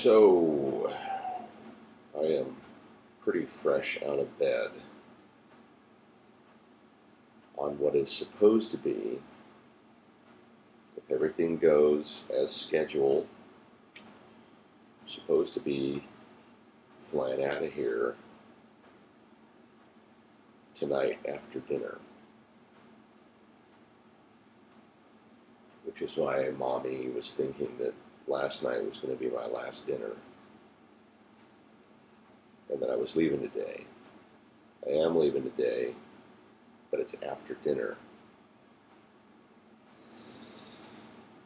So, I am pretty fresh out of bed on what is supposed to be, if everything goes as scheduled, supposed to be flying out of here tonight after dinner. Which is why Mommy was thinking that last night was going to be my last dinner. And that I was leaving today. I am leaving today, but it's after dinner.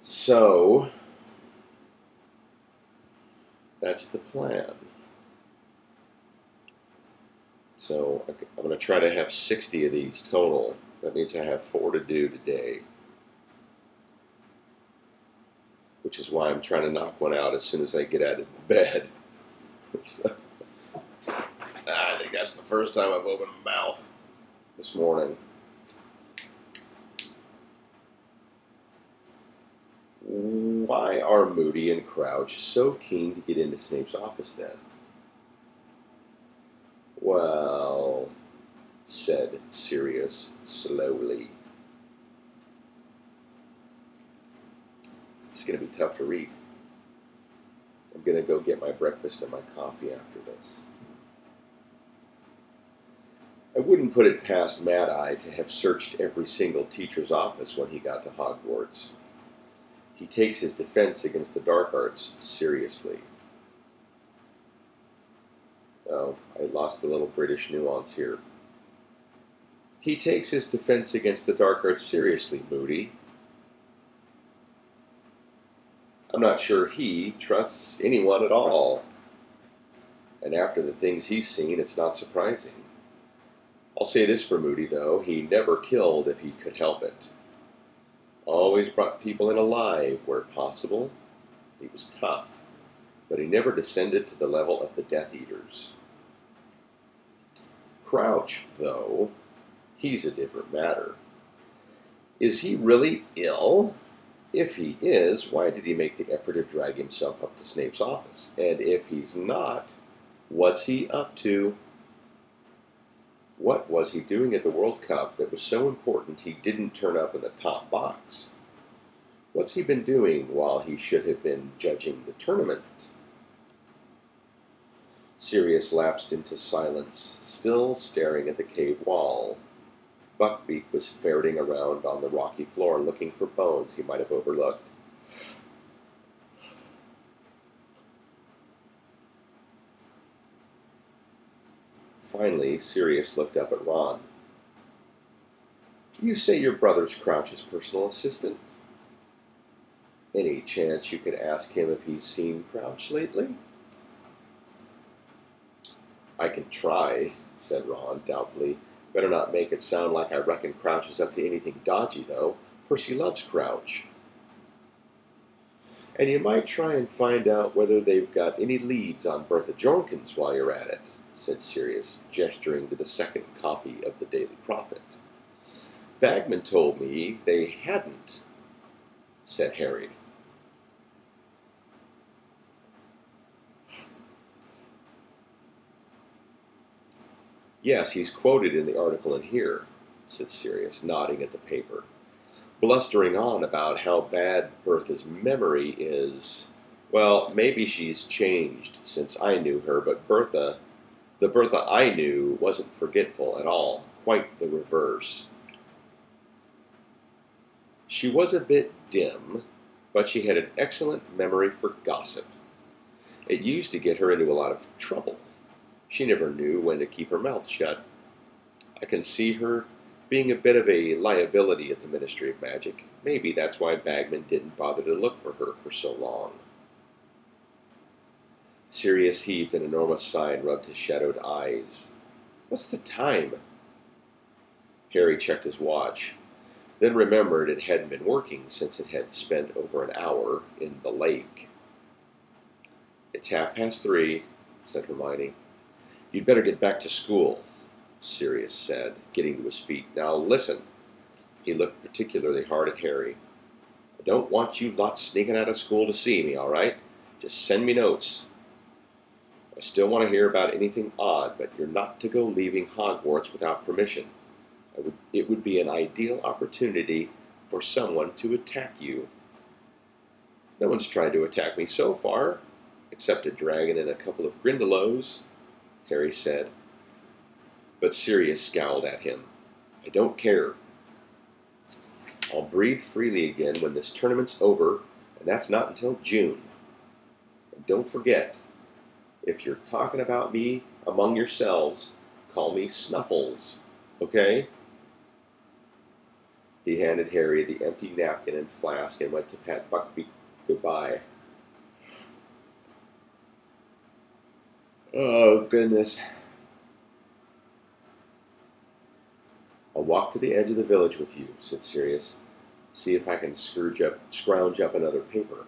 So, that's the plan. So, I'm going to try to have 60 of these total. That means I have 4 to do today. Which is why I'm trying to knock one out as soon as I get out of bed. So, I think that's the first time I've opened my mouth this morning. Why are Moody and Crouch so keen to get into Snape's office then? Well, said Sirius slowly. It's going to be tough to read. I'm going to go get my breakfast and my coffee after this. I wouldn't put it past Mad Eye to have searched every single teacher's office when he got to Hogwarts. He takes his defense against the dark arts seriously. Oh, I lost the little British nuance here. He takes his defense against the dark arts seriously, Moody. I'm not sure he trusts anyone at all. And after the things he's seen, it's not surprising. I'll say this for Moody, though. He never killed if he could help it. Always brought people in alive where possible. He was tough, but he never descended to the level of the Death Eaters. Crouch, though, he's a different matter. Is he really ill? If he is, why did he make the effort to drag himself up to Snape's office? And if he's not, what's he up to? What was he doing at the World Cup that was so important he didn't turn up in the top box? What's he been doing while he should have been judging the tournament? Sirius lapsed into silence, still staring at the cave wall. Buckbeak was ferreting around on the rocky floor looking for bones he might have overlooked. Finally, Sirius looked up at Ron. You say your brother's Crouch's personal assistant? Any chance you could ask him if he's seen Crouch lately? I can try, said Ron doubtfully. Better not make it sound like I reckon Crouch is up to anything dodgy, though. Percy loves Crouch. And you might try and find out whether they've got any leads on Bertha Jorkins while you're at it, said Sirius, gesturing to the second copy of the Daily Prophet. Bagman told me they hadn't, said Harry. Yes, he's quoted in the article in here, said Sirius, nodding at the paper, blustering on about how bad Bertha's memory is. Well, maybe she's changed since I knew her, but the Bertha I knew wasn't forgetful at all, quite the reverse. She was a bit dim, but she had an excellent memory for gossip. It used to get her into a lot of trouble. She never knew when to keep her mouth shut. I can see her being a bit of a liability at the Ministry of Magic. Maybe that's why Bagman didn't bother to look for her for so long. Sirius heaved an enormous sigh and rubbed his shadowed eyes. What's the time? Harry checked his watch, then remembered it hadn't been working since it had spent over an hour in the lake. It's 3:30, said Hermione. You'd better get back to school, Sirius said, getting to his feet. Now listen. He looked particularly hard at Harry. I don't want you lots sneaking out of school to see me, all right? Just send me notes. I still want to hear about anything odd, but you're not to go leaving Hogwarts without permission. It would be an ideal opportunity for someone to attack you. No one's tried to attack me so far, except a dragon and a couple of Grindylows, Harry said. But Sirius scowled at him. I don't care. I'll breathe freely again when this tournament's over, and that's not until June. And don't forget, if you're talking about me among yourselves, call me Snuffles, okay? He handed Harry the empty napkin and flask and went to pat Buckbeak goodbye. Oh, goodness. I'll walk to the edge of the village with you, said Sirius. See if I can scrounge up another paper.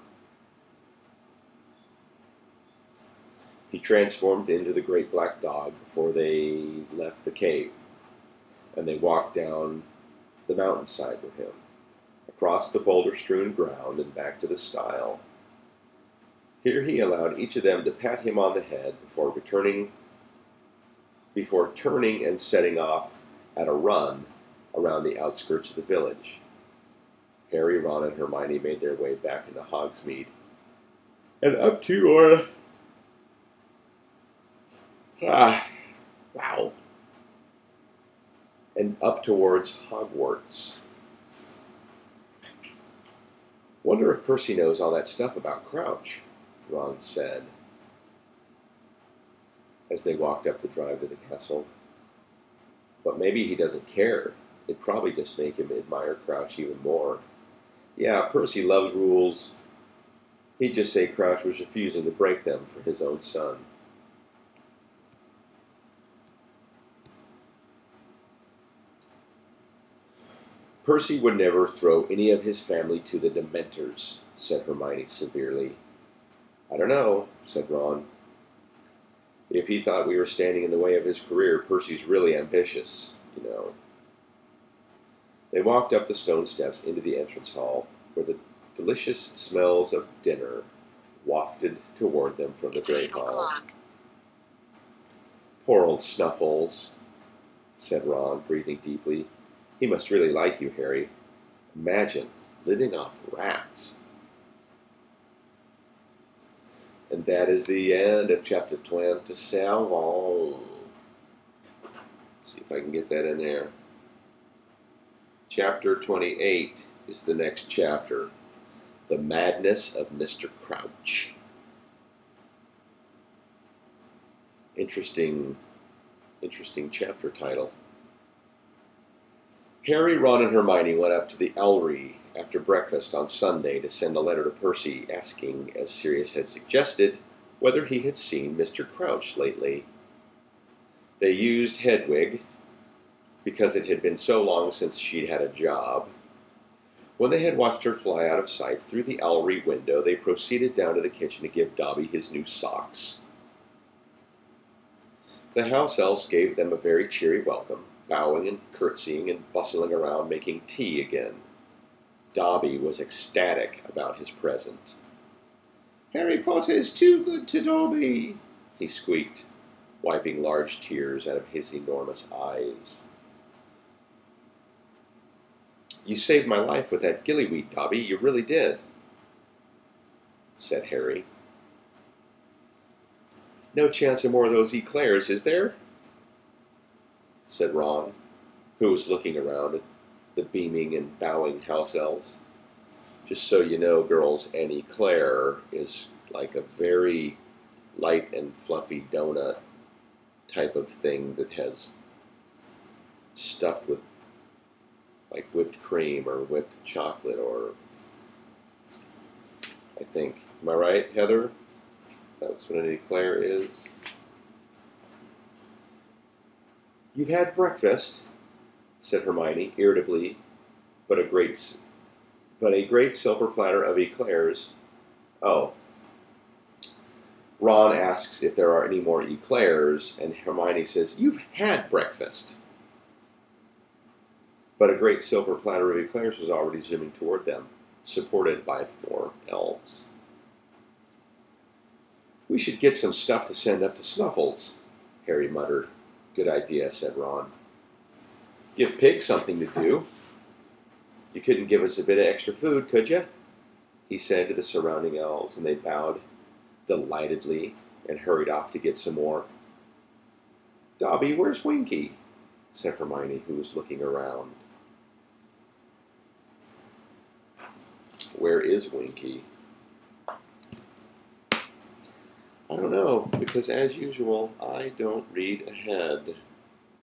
He transformed into the great black dog before they left the cave, and they walked down the mountainside with him, across the boulder-strewn ground and back to the stile. Here he allowed each of them to pat him on the head before turning and setting off at a run around the outskirts of the village. Harry, Ron, and Hermione made their way back into Hogsmeade and up to and up towards Hogwarts. Wonder if Percy knows all that stuff about Crouch, Ron said, as they walked up the drive to the castle. But maybe he doesn't care. It'd probably just make him admire Crouch even more. Yeah, Percy loves rules. He'd just say Crouch was refusing to break them for his own son. Percy would never throw any of his family to the Dementors, said Hermione severely. I don't know, said Ron. If he thought we were standing in the way of his career, Percy's really ambitious, you know. They walked up the stone steps into the entrance hall, where the delicious smells of dinner wafted toward them from the great hall. Poor old Snuffles, said Ron, breathing deeply. He must really like you, Harry. Imagine living off rats. And that is the end of chapter 27. See if I can get that in there. Chapter 28 is the next chapter. The Madness of Mr. Crouch. Interesting chapter title. Harry, Ron, and Hermione went up to the Ellery after breakfast on Sunday to send a letter to Percy asking, as Sirius had suggested, whether he had seen Mr. Crouch lately. They used Hedwig, because it had been so long since she'd had a job. When they had watched her fly out of sight through the Ellery window, they proceeded down to the kitchen to give Dobby his new socks. The house elves gave them a very cheery welcome, bowing and curtsying and bustling around making tea again. Dobby was ecstatic about his present. Harry Potter is too good to Dobby, he squeaked, wiping large tears out of his enormous eyes. You saved my life with that gillyweed, Dobby, you really did, said Harry. No chance of more of those eclairs, is there? Said Ron, who was looking around at the beaming and bowing house elves. Just so you know, girls, an eclair is like a very light and fluffy donut type of thing that has stuffed with like whipped cream or whipped chocolate, or I think. Am I right, Heather? That's what an eclair is. You've had breakfast, said Hermione irritably, but a great silver platter of eclairs. Oh. Ron asks if there are any more eclairs, and Hermione says, You've had breakfast. But a great silver platter of eclairs was already zooming toward them, supported by 4 elves. We should get some stuff to send up to Snuffles, Harry muttered. Good idea, said Ron. Give Pig something to do. You couldn't give us a bit of extra food, could you? He said to the surrounding elves, and they bowed delightedly and hurried off to get some more. Dobby, where's Winky? Said Hermione, who was looking around. Where is Winky? I don't know, because as usual, I don't read ahead.